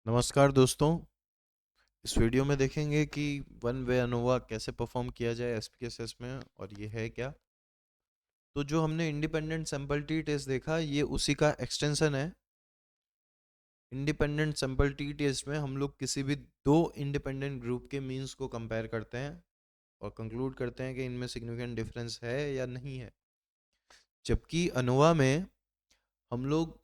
नमस्कार दोस्तों। इस वीडियो में देखेंगे कि वन वे अनोवा कैसे परफॉर्म किया जाए एसपीएसएस में और ये है क्या। तो जो हमने इंडिपेंडेंट सैंपल टी टेस्ट देखा ये उसी का एक्सटेंशन है। इंडिपेंडेंट सैंपल टी टेस्ट में हम लोग किसी भी दो इंडिपेंडेंट ग्रुप के मीन्स को कंपेयर करते हैं और कंक्लूड करते हैं कि इनमें सिग्निफिकेंट डिफरेंस है या नहीं है। जबकि अनोवा में हम लोग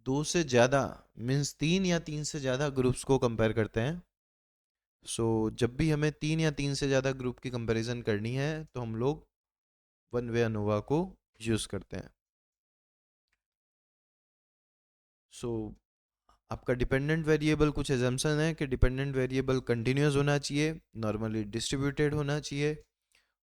दो से ज़्यादा मीन्स तीन या तीन से ज़्यादा ग्रुप्स को कंपेयर करते हैं। जब भी हमें तीन या तीन से ज़्यादा ग्रुप की कंपैरिजन करनी है तो हम लोग वन वे अनोवा को यूज़ करते हैं। सो आपका डिपेंडेंट वेरिएबल कुछ एजम्पशन है कि डिपेंडेंट वेरिएबल कंटिन्यूस होना चाहिए, नॉर्मली डिस्ट्रीब्यूटेड होना चाहिए,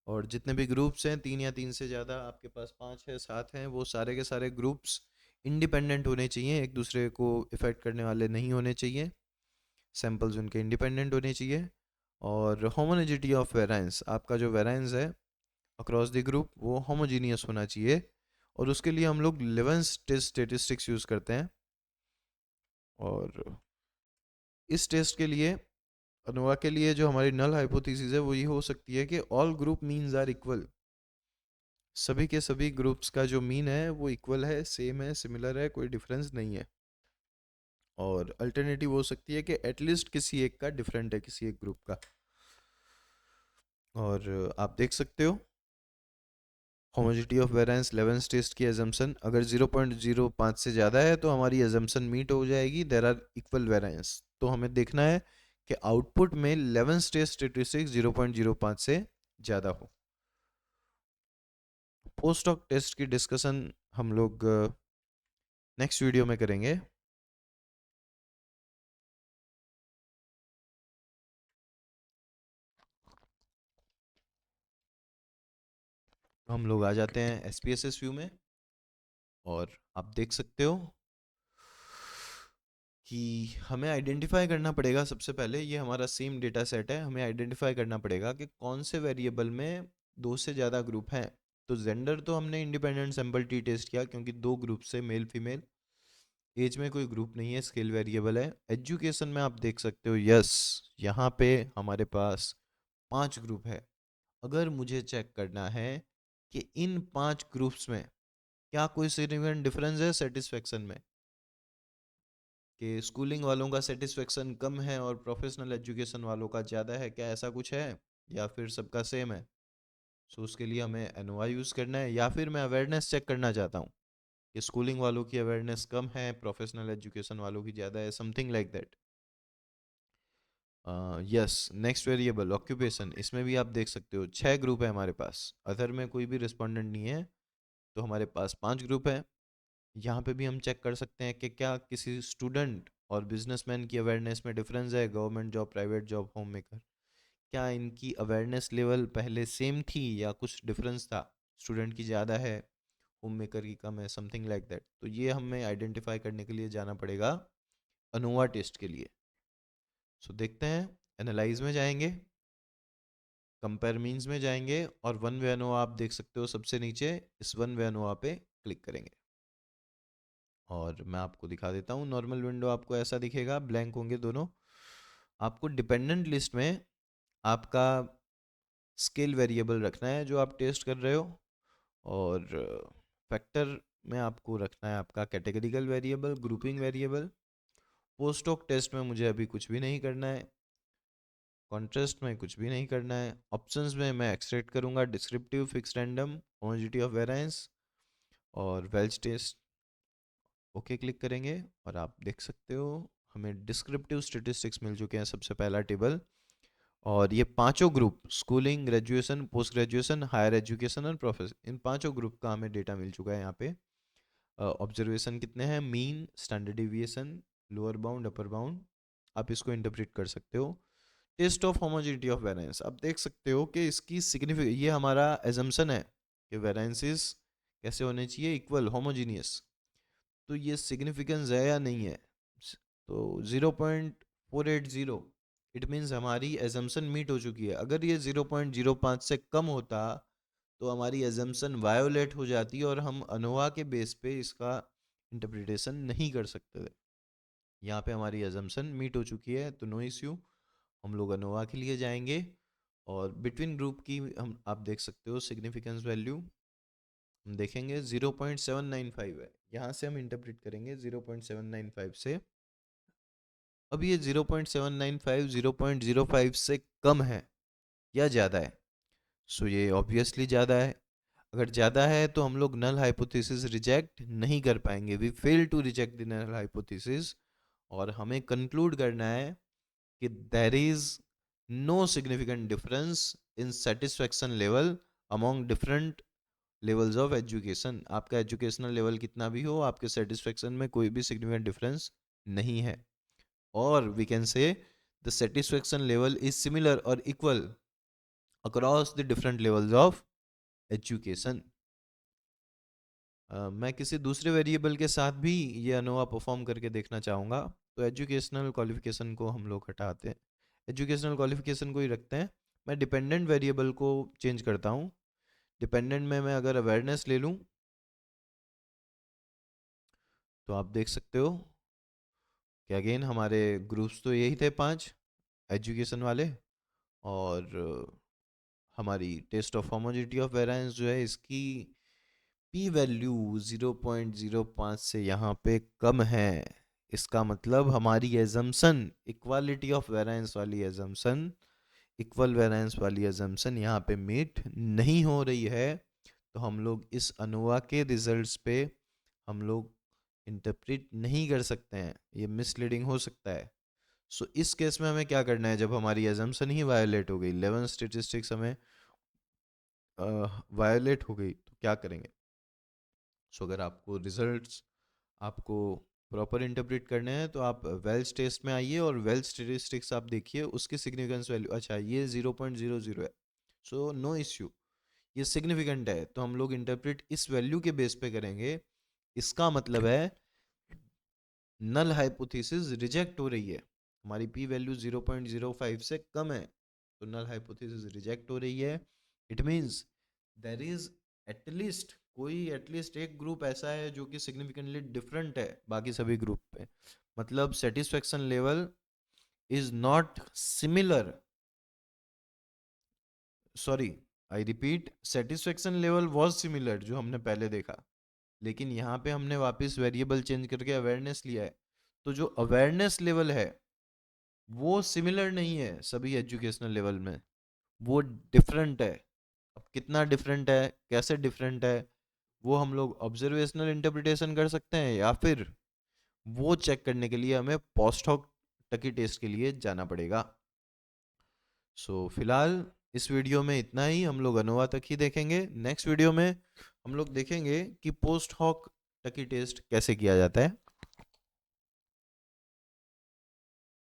और जितने भी ग्रुप्स हैं तीन या तीन से ज़्यादा, आपके पास पाँच है सात हैं, वो सारे के सारे ग्रुप्स इंडिपेंडेंट होने चाहिए, एक दूसरे को इफ़ेक्ट करने वाले नहीं होने चाहिए, सैम्पल्स उनके इंडिपेंडेंट होने चाहिए। और होमोजेनिटी ऑफ वेरिएंस, आपका जो वेरिएंस है अक्रॉस द ग्रुप वो होमोजीनियस होना चाहिए, और उसके लिए हम लोग लेवेंस टेस्ट स्टेटिस्टिक्स यूज़ करते हैं। और इस टेस्ट के लिए अनोवा के लिए जो हमारी नल हाइपोथेसिस है वो ये हो सकती है कि all group means are equal, सभी के सभी ग्रुप्स का जो मीन है वो इक्वल है, सेम है, सिमिलर है, कोई डिफरेंस नहीं है। और अल्टरनेटिव हो सकती है कि एटलीस्ट किसी एक का डिफरेंट है, किसी एक ग्रुप का। और आप देख सकते हो होमोजेनिटी ऑफ वेरिएंस लेवेंस टेस्ट की एजम्पशन अगर 0.05 से ज़्यादा है तो हमारी एजम्पशन मीट हो जाएगी, देर आर इक्वल वेरिएंस। तो हमें देखना है कि आउटपुट में लेवेंस टेस्ट स्टेटिस्टिक्स 0.05 से ज़्यादा हो। पोस्ट हॉक टेस्ट की डिस्कशन हम लोग नेक्स्ट वीडियो में करेंगे। हम लोग आ जाते हैं एसपीएसएस व्यू में, और आप देख सकते हो कि हमें आइडेंटिफाई करना पड़ेगा। सबसे पहले ये हमारा सेम डेटा सेट है, हमें आइडेंटिफाई करना पड़ेगा कि कौन से वेरिएबल में दो से ज़्यादा ग्रुप हैं। तो जेंडर तो हमने इंडिपेंडेंट सैंपल टी टेस्ट किया क्योंकि दो ग्रुप से मेल फीमेल। एज में कोई ग्रुप नहीं है, स्केल वेरिएबल है। एजुकेशन में आप देख सकते हो, यस यहाँ पे हमारे पास पांच ग्रुप है। अगर मुझे चेक करना है कि इन पांच ग्रुप्स में क्या कोई सिग्निफिकेंट डिफरेंस है सेटिस्फेक्शन में, कि स्कूलिंग वालों का सेटिस्फेक्शन कम है और प्रोफेशनल एजुकेशन वालों का ज़्यादा है, क्या ऐसा कुछ है, या फिर सबका सेम है। उसके लिए हमें एनओआई यूज़ करना है, या फिर मैं अवेयरनेस चेक करना चाहता हूँ कि स्कूलिंग वालों की अवेयरनेस कम है, प्रोफेशनल एजुकेशन वालों की ज़्यादा है, something like that. Yes, next variable occupation, इसमें भी आप देख सकते हो छः ग्रुप है हमारे पास, अदर में कोई भी रिस्पोंडेंट नहीं है, तो हमारे पास पांच ग्रुप है। यहाँ पे भी हम चेक कर सकते हैं कि क्या किसी स्टूडेंट और बिजनेसमैन की अवेयरनेस में डिफरेंस है, government job, private job, home maker, क्या इनकी अवेयरनेस लेवल पहले सेम थी या कुछ डिफरेंस था, स्टूडेंट की ज़्यादा है, होम मेकर की कम है, समथिंग लाइक दैट। तो ये हमें आइडेंटिफाई करने के लिए जाना पड़ेगा अनोवा टेस्ट के लिए। देखते हैं, एनालाइज में जाएंगे, कंपेयर मीन्स में जाएंगे, और वन वे अनोवा आप देख सकते हो सबसे नीचे, इस वन वे अनोवा पे क्लिक करेंगे और मैं आपको दिखा देता हूँ। नॉर्मल विंडो आपको ऐसा दिखेगा, ब्लैंक होंगे दोनों। आपको डिपेंडेंट लिस्ट में आपका स्केल वेरिएबल रखना है जो आप टेस्ट कर रहे हो, और फैक्टर में आपको रखना है आपका categorical variable, grouping variable. Post ऑक टेस्ट में मुझे अभी कुछ भी नहीं करना है, कॉन्ट्रास्ट में कुछ भी नहीं करना है। ऑप्शंस में मैं एक्सट्रैक्ट करूंगा descriptive, fix, random, homogeneity of variance और वेल्च टेस्ट। ओके क्लिक करेंगे और आप देख सकते हो हमें डिस्क्रिप्टिव स्टेटिस्टिक्स मिल चुके हैं, सबसे पहला टेबल। और ये पांचों group, schooling, graduation, post graduation, higher education और प्रोफेशन, इन पांचों ग्रुप का हमें डेटा मिल चुका है यहाँ पे। ऑब्जर्वेशन कितने हैं, mean, standard deviation, lower bound, upper bound, आप इसको इंटरप्रेट कर सकते हो। Test of homogeneity of variance, आप देख सकते हो कि इसकी सिग्निफिक, ये हमारा एजम्पशन है कि वेरिएंसेस कैसे होने चाहिए, इक्वल, होमोजीनियस। तो ये सिग्निफिकेंस है या नहीं है। तो 0.480, इट मीन्स हमारी एजम्पशन मीट हो चुकी है। अगर ये 0.05 से कम होता तो हमारी एजम्पशन वायोलेट हो जाती और हम अनोवा के बेस पे इसका इंटरप्रिटेशन नहीं कर सकते थे। यहाँ पे हमारी अजम्पशन मीट हो चुकी है, तो नो इश्यू। हम लोग अनोवा के लिए जाएंगे और बिटवीन ग्रुप की हम आप देख सकते हो सिग्निफिकेंस वैल्यू हम देखेंगे 0.795 है। यहाँ से हम इंटरप्रेट करेंगे 0.795 से। अब ये 0.795 0.05 से कम है या ज़्यादा है? सो ये ऑब्वियसली ज़्यादा है। अगर ज़्यादा है तो हम लोग नल हाइपोथेसिस रिजेक्ट नहीं कर पाएंगे, we fail to reject the null hypothesis. और हमें कंक्लूड करना है कि there is no significant difference in satisfaction level among different levels of education. आपका एजुकेशनल लेवल कितना भी हो, आपके सेटिस्फेक्शन में कोई भी सिग्निफिकेंट डिफरेंस नहीं है। और we can say the satisfaction level is similar और equal across the different levels of education. मैं किसी दूसरे वेरिएबल के साथ भी ये अनोवा परफॉर्म करके देखना चाहूँगा। तो एजुकेशनल क्वालिफिकेशन को हम लोग हटाते हैं, एजुकेशनल क्वालिफिकेशन को ही रखते हैं। मैं डिपेंडेंट वेरिएबल को चेंज करता हूँ। डिपेंडेंट में मैं अगर अवेयरनेस ले लूँ तो आप देख सकते हो कि अगेन हमारे ग्रुप्स तो यही थे 5 एजुकेशन वाले। और हमारी test of homogeneity of variance जो है इसकी पी वैल्यू 0.05 से यहाँ पे कम है। इसका मतलब हमारी एजम्पशन इक्वालिटी ऑफ वेरिएंस वाली एजम्पशन, इक्वल वेरिएंस वाली एजम्पशन यहाँ पे मीट नहीं हो रही है। तो हम लोग इस अनोवा के रिजल्ट्स पे हम लोग इंटरप्रेट नहीं कर सकते हैं, ये मिसलीडिंग हो सकता है। सो इस केस में हमें क्या करना है, जब हमारी एजम्पशन ही वायोलेट हो गई, 11 स्टेटिस्टिक्स हमें वायोलेट हो गई, तो क्या करेंगे? सो अगर आपको रिजल्ट्स आपको प्रॉपर इंटरप्रेट करने हैं तो आप वेल्स टेस्ट में आइए और वेल्स स्टेटिस्टिक्स आप देखिए, उसकी सिग्निफिकेंस वैल्यू अच्छा ये 0.00 है। सो नो इश्यू, ये सिग्निफिकेंट है, तो हम लोग इंटरप्रेट इस वैल्यू के बेस पे करेंगे। इसका मतलब है नल हाइपोथेसिस रिजेक्ट हो रही है, हमारी पी वैल्यू 0.05 से कम है, तो नल हाइपोथेसिस रिजेक्ट हो रही है। It means there is at least कोई एटलीस्ट एक ग्रुप ऐसा है जो कि सिग्निफिकेंटली डिफरेंट है बाकी सभी ग्रुप पे। मतलब satisfaction level is not similar, sorry I repeat, satisfaction level was similar जो हमने पहले देखा, लेकिन यहाँ पे हमने वापस वेरिएबल चेंज करके अवेयरनेस लिया है। तो जो अवेयरनेस लेवल है वो सिमिलर नहीं है सभी एजुकेशनल लेवल में, वो डिफरेंट है। अब कितना डिफरेंट है, कैसे डिफरेंट है, वो हम लोग ऑब्जर्वेशनल इंटरप्रिटेशन कर सकते हैं या फिर वो चेक करने के लिए हमें पोस्ट हॉक टकी टेस्ट के लिए जाना पड़ेगा। सो फिलहाल इस वीडियो में इतना ही, हम लोग अनोवा तक ही देखेंगे। नेक्स्ट वीडियो में हम लोग देखेंगे कि पोस्ट हॉक टकी टेस्ट कैसे किया जाता है।